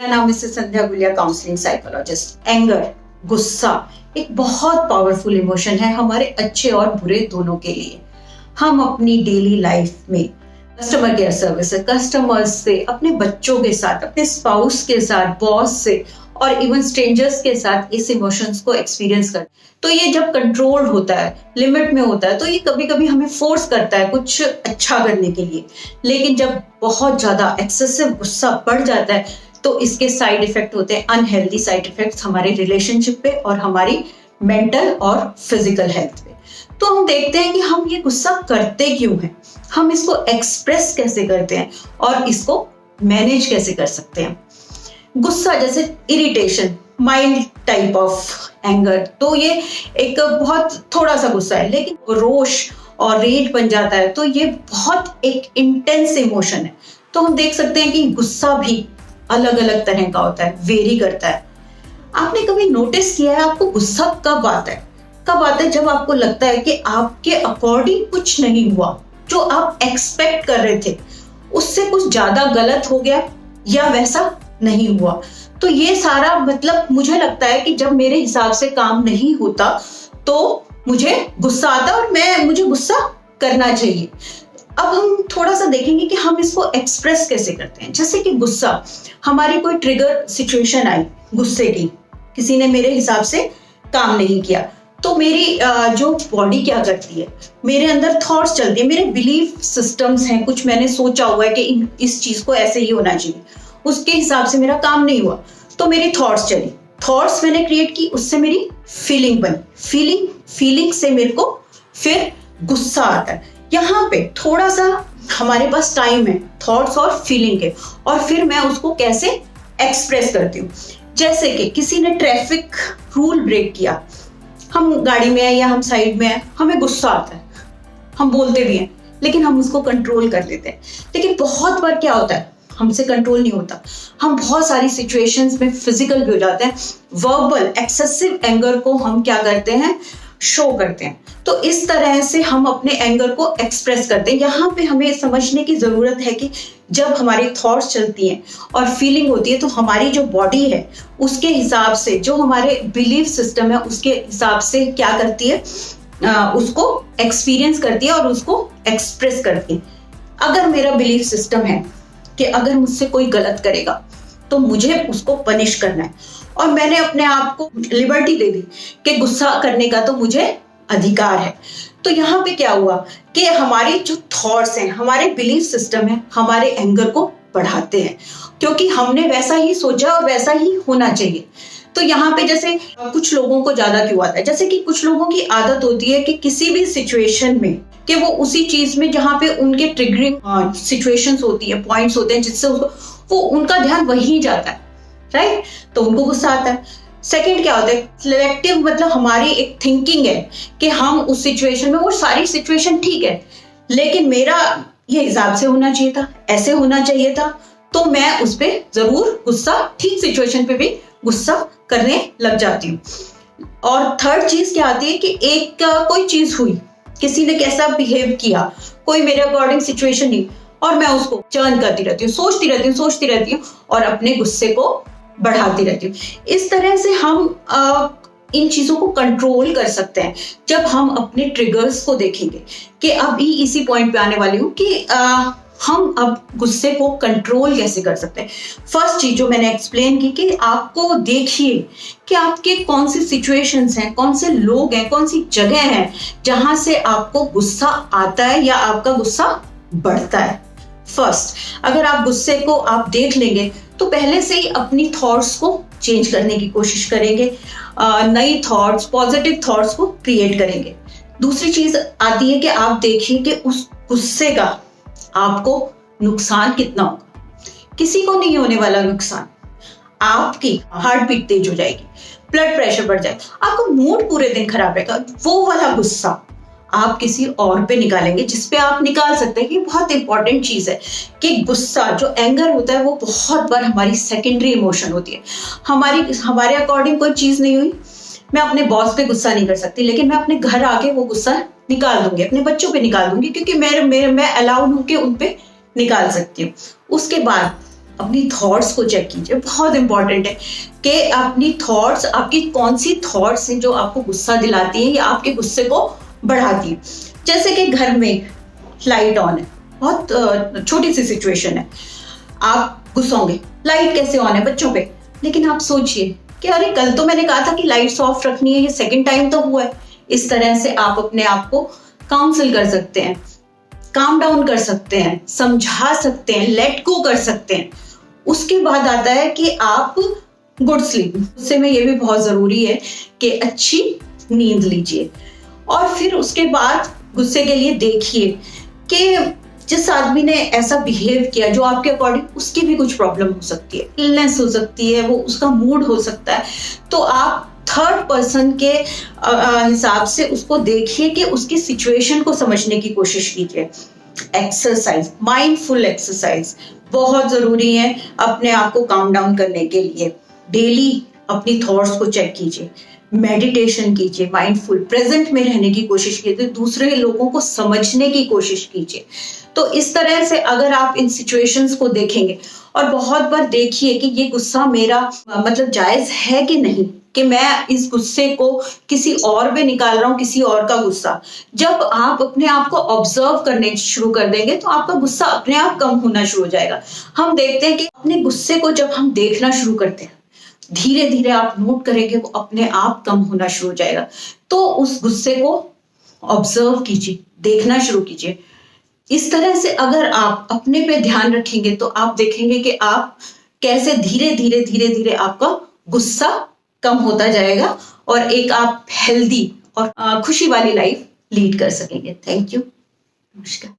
मेरा नाम मिसेस संध्या Gulia, counselling psychologist. Anger, गुस्सा एक बहुत पावरफुल इमोशन है हमारे अच्छे और बुरे दोनों के लिए। हम अपनी डेली लाइफ में कस्टमर केयर सर्विस से, कस्टमर्स से, अपने बच्चों के साथ, अपने स्पाउस के साथ, बॉस से और इवन स्ट्रेंजर्स के साथ इस इमोशंस को एक्सपीरियंस कर। तो ये जब कंट्रोल होता है, लिमिट में होता है, तो ये कभी कभी हमें फोर्स करता है कुछ अच्छा करने के लिए। लेकिन जब बहुत ज्यादा एक्सेसिव गुस्सा बढ़ जाता है तो इसके साइड इफेक्ट होते हैं, अनहेल्दी साइड इफेक्ट्स हमारे रिलेशनशिप पे और हमारी मेंटल और फिजिकल हेल्थ पे। तो हम देखते हैं कि हम ये गुस्सा करते क्यों हैं, हम इसको एक्सप्रेस कैसे करते हैं और इसको मैनेज कैसे कर सकते हैं। गुस्सा जैसे irritation, mild type of anger, तो ये एक बहुत थोड़ा सा गुस्सा है, लेकिन रोष और रेज बन जाता है तो ये बहुत एक इंटेंस इमोशन है। तो हम देख सकते हैं कि गुस्सा भी अलग अलग तरह का होता है, वेरी करता है। आपने कभी नोटिस किया है आपको गुस्सा कब आता है? कब आता है जब आपको लगता है कि आपके अकॉर्डिंग कुछ नहीं हुआ, जो आप एक्सपेक्ट कर रहे थे उससे कुछ ज्यादा गलत हो गया या वैसा नहीं हुआ। तो ये सारा मतलब मुझे लगता है कि जब मेरे हिसाब से काम नहीं होता तो मुझे गुस्सा आता है और मुझे गुस्सा करना चाहिए। अब हम थोड़ा सा देखेंगे कि हम इसको एक्सप्रेस कैसे करते हैं। जैसे कि गुस्सा, हमारी कोई ट्रिगर सिचुएशन आई गुस्से की, किसी ने मेरे हिसाब से काम नहीं किया, तो मेरी जो बॉडी क्या करती है, मेरे अंदर थॉट्स चलती है, मेरे बिलीफ सिस्टम्स हैं, कुछ मैंने सोचा हुआ है कि इस चीज को ऐसे ही होना चाहिए, उसके हिसाब से मेरा काम नहीं हुआ तो मेरी थॉट्स चली, थॉट्स मैंने क्रिएट की, उससे मेरी फीलिंग बनी, फीलिंग से मेरे को फिर गुस्सा आता है। यहाँ पे थोड़ा सा हमारे पास टाइम है थॉट्स और फीलिंग के, और फिर मैं उसको कैसे एक्सप्रेस करती हूँ। जैसे कि किसी ने ट्रैफिक रूल ब्रेक किया, हम गाड़ी में हैं या हम साइड में हैं, हमें गुस्सा आता है, हम बोलते भी हैं, लेकिन हम उसको कंट्रोल कर लेते हैं। लेकिन बहुत बार क्या होता है, हमसे कंट्रोल नहीं होता, हम बहुत सारी सिचुएशंस में फिजिकल भी हो जाते हैं। वर्बल एक्सेसिव एंगर को हम क्या करते हैं, शो करते हैं। तो इस तरह से हम अपने एंगर को एक्सप्रेस करते हैं। यहाँ पे हमें समझने की जरूरत है कि जब हमारी थॉट्स चलती हैं और फीलिंग होती है तो हमारी जो बॉडी है उसके हिसाब से, जो हमारे बिलीफ सिस्टम है उसके हिसाब से क्या करती है, उसको एक्सपीरियंस करती है और उसको एक्सप्रेस करती है। अगर मेरा बिलीफ सिस्टम है कि अगर मुझसे कोई गलत करेगा तो मुझे उसको पनिश करना है, और मैंने अपने आप को लिबर्टी दे दी कि गुस्सा करने का तो मुझे अधिकार है, तो यहाँ पे क्या हुआ कि हमारे जो थॉट्स हैं, हमारे बिलीफ सिस्टम है, हमारे एंगर को बढ़ाते हैं, क्योंकि हमने वैसा ही सोचा और वैसा ही होना चाहिए। तो यहाँ पे जैसे कुछ लोगों को ज्यादा क्यों आता है, जैसे कि कुछ लोगों की आदत होती है कि किसी भी सिचुएशन में कि वो उसी चीज में जहाँ पे उनके ट्रिगरिंग सिचुएशंस होती है, पॉइंट्स होते हैं, जिससे वो उनका ध्यान वहीं जाता है, राइट, तो उनको गुस्सा आता है। सेकंड क्या होता है, सिलेक्टिव, मतलब हमारी एक थिंकिंग है कि हम उस सिचुएशन में, वो सारी सिचुएशन ठीक है लेकिन मेरा ये हिसाब से होना चाहिए था, ऐसे होना चाहिए था, तो मैं उस पर जरूर गुस्सा, ठीक सिचुएशन पे भी गुस्सा करने लग जाती हूँ। और थर्ड चीज क्या आती है कि एक कोई चीज हुई, किसी ने कैसा बिहेव किया, कोई मेरे अकॉर्डिंग सिचुएशन नहीं, और मैं उसको चर्न करती रहती हूँ, सोचती रहती हूँ और अपने गुस्से को बढ़ाती रहती हूँ। इस तरह से हम इन चीजों को कंट्रोल कर सकते हैं जब हम अपने ट्रिगर्स को देखेंगे। कि अभी इसी पॉइंट पे आने वाली हूँ कि हम अब गुस्से को कंट्रोल कैसे कर सकते हैं। फर्स्ट चीज जो मैंने एक्सप्लेन की कि आपको देखिए कि आपके कौन सी सिचुएशंस हैं, कौन से लोग हैं, कौन सी जगह है जहां से आपको गुस्सा आता है या आपका गुस्सा बढ़ता है। फर्स्ट, अगर आप गुस्से को आप देख लेंगे तो पहले से ही अपनी थॉट्स को चेंज करने की कोशिश करेंगे, नई थॉट्स, पॉजिटिव थॉट्स को क्रिएट करेंगे। दूसरी चीज आती है कि आप देखिए कि उस गुस्से का आपको नुकसान कितना होगा। किसी को नहीं होने वाला नुकसान, आपकी हार्ट बीट तेज हो जाएगी, ब्लड प्रेशर बढ़ जाएगा, आपका मूड पूरे दिन खराब रहेगा। वो वाला गुस्सा आप किसी और पे निकालेंगे जिसपे आप निकाल सकते हैं। कि बहुत इंपॉर्टेंट चीज है कि गुस्सा, जो एंगर होता है, वो बहुत बार हमारी सेकेंडरी इमोशन होती है। हमारे अकॉर्डिंग कोई चीज नहीं हुई, मैं अपने बॉस पे गुस्सा नहीं कर सकती, लेकिन मैं अपने घर आके वो गुस्सा निकाल दूंगी, अपने बच्चों पे निकाल दूंगी, क्योंकि मैं अलाउड हूं कि उन पे निकाल सकती हूँ। उसके बाद अपनी थॉट्स को चेक कीजिए। बहुत इंपॉर्टेंट है कि अपनी थॉट्स, आपकी कौन सी थॉट्स हैं जो आपको गुस्सा दिलाती है या आपके गुस्से को बढ़ाती है। जैसे कि घर में लाइट ऑन है, बहुत छोटी सी सिचुएशन है, आप गुस्सा होंगे, लाइट कैसे ऑन है बच्चों पे, लेकिन आप सोचिए कि अरे कल तो मैंने कहा था कि लाइट्स ऑफ रखनी है, ये सेकंड टाइम तो हुआ है। इस तरह से आप अपने आप को काउंसिल कर सकते हैं, काम डाउन कर सकते हैं, समझा सकते हैं, लेट गो कर सकते हैं। उसके बाद आता है कि आप गुड स्लीप, उससे में ये भी बहुत जरूरी है कि अच्छी नींद लीजिए। और फिर उसके बाद गुस्से के लिए देखिए कि जिस आदमी ने ऐसा बिहेव किया जो आपके अकॉर्डिंग, उसकी भी कुछ प्रॉब्लम हो सकती है, इलनेस हो सकती है, वो उसका मूड हो सकता है। तो आप थर्ड पर्सन के हिसाब से उसको देखिए कि उसकी सिचुएशन को समझने की कोशिश कीजिए। एक्सरसाइज, माइंडफुल एक्सरसाइज बहुत जरूरी है अपने आप को काम डाउन करने के लिए। डेली अपनी थॉट्स को चेक कीजिए, मेडिटेशन कीजिए, माइंडफुल प्रेजेंट में रहने की कोशिश कीजिए, दूसरे लोगों को समझने की कोशिश कीजिए। तो इस तरह से अगर आप इन सिचुएशंस को देखेंगे और बहुत बार देखिए कि ये गुस्सा मेरा मतलब जायज है कि नहीं, कि मैं इस गुस्से को किसी और पे निकाल रहा हूं, किसी और का गुस्सा। जब आप अपने आप को ऑब्जर्व करने शुरू कर देंगे तो आपका गुस्सा अपने आप कम होना शुरू हो जाएगा। हम देखते हैं कि अपने गुस्से को जब हम देखना शुरू करते हैं, धीरे धीरे आप नोट करेंगे वो अपने आप कम होना शुरू हो जाएगा। तो उस गुस्से को ऑब्जर्व कीजिए, देखना शुरू कीजिए। इस तरह से अगर आप अपने पे ध्यान रखेंगे तो आप देखेंगे कि आप कैसे धीरे धीरे धीरे धीरे आपका गुस्सा कम होता जाएगा और एक आप हेल्दी और खुशी वाली लाइफ लीड कर सकेंगे। Thank you. नमस्कार।